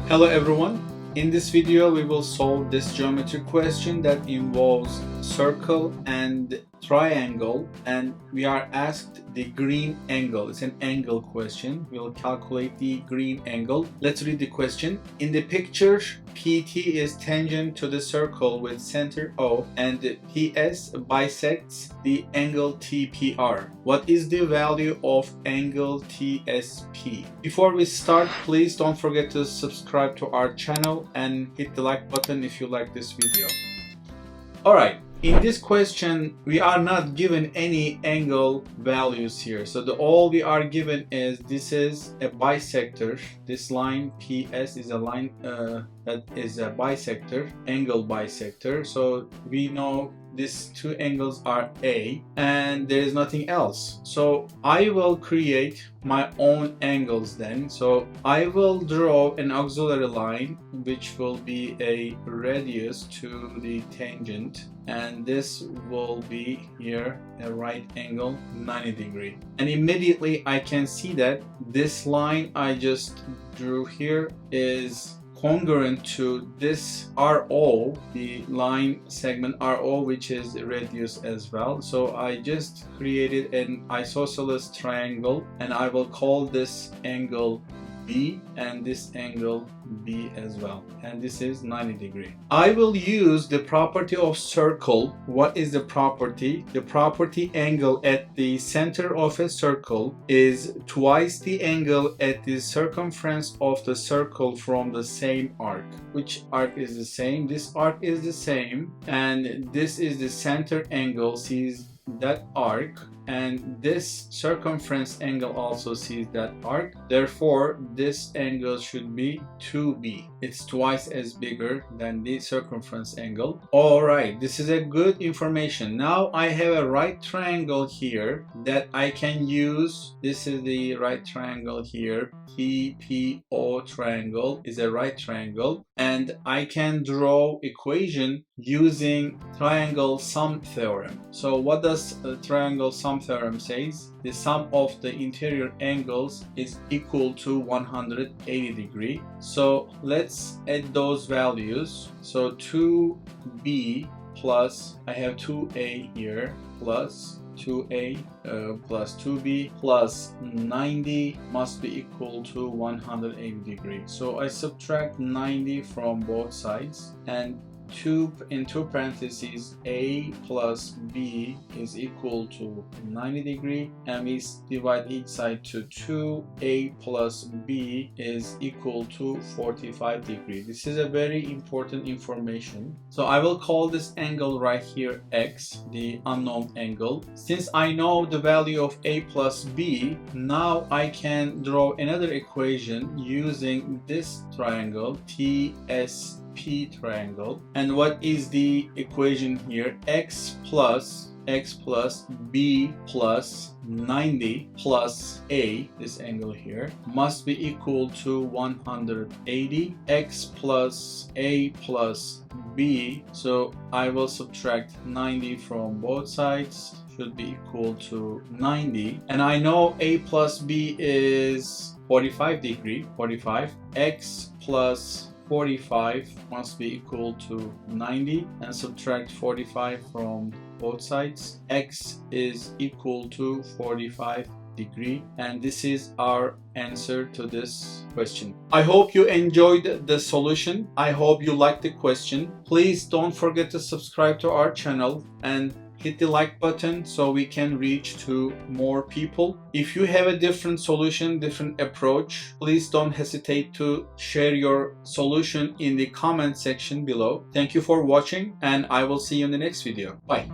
Hello everyone. In this video we will solve this geometry question that involves circle and triangle, and we are asked the green angle. It's an angle question. We'll calculate the green angle. Let's read the question. In the picture, PT is tangent to the circle with center O, and PS bisects the angle TPR. What is the value of angle TSP? Before we start, please don't forget to subscribe to our channel and hit the like button if you like this video. Alright, in this question we are not given any angle values here, so all we are given is this is a bisector. This line PS is a line that is a bisector, angle bisector, so we know these two angles are A and there is nothing else. So I will create my own angles then. So I will draw an auxiliary line which will be a radius to the tangent, and this will be here a right angle 90 degree. And immediately I can see that this line I just drew here is congruent to this RO, the line segment RO, which is radius as well. So I just created an isosceles triangle, and I will call this angle B and this angle B as well, and this is 90 degree. I will use the property of circle. What is the property? The property angle at the center of a circle is twice the angle at the circumference of the circle from the same arc. Which arc is the same? This arc is the same, and this is the center angle, sees that arc, and this circumference angle also sees that arc. Therefore this angle should be 2b. It's twice as bigger than the circumference angle. Alright, this is a good information. Now I have a right triangle here that I can use. This is the right triangle here. TPO triangle is a right triangle, and I can draw equation using triangle sum theorem. So what does triangle sum theorem says? The sum of the interior angles is equal to 180 degree. So let's add those values. So 2b plus, I have 2a here, plus 2a plus 2b plus 90 must be equal to 180 degree. So I subtract 90 from both sides, and in two parentheses a plus b is equal to 90 degree, and we divide each side to 2. A plus b is equal to 45 degree. This is a very important information. So I will call this angle right here x, the unknown angle. Since I know the value of a plus b, now I can draw another equation using this triangle TSP triangle. And what is the equation here? X plus b plus 90 plus a, this angle here, must be equal to 180. X plus a plus b, so I will subtract 90 from both sides, should be equal to 90. And I know a plus b is 45 degree, 45. X plus 45 must be equal to 90, and subtract 45 from both sides. X is equal to 45 degree, and this is our answer to this question. I hope you enjoyed the solution. I hope you liked the question. Please don't forget to subscribe to our channel and hit the like button so we can reach to more people. If you have a different solution, different approach, please don't hesitate to share your solution in the comment section below. Thank you for watching, and I will see you in the next video. Bye.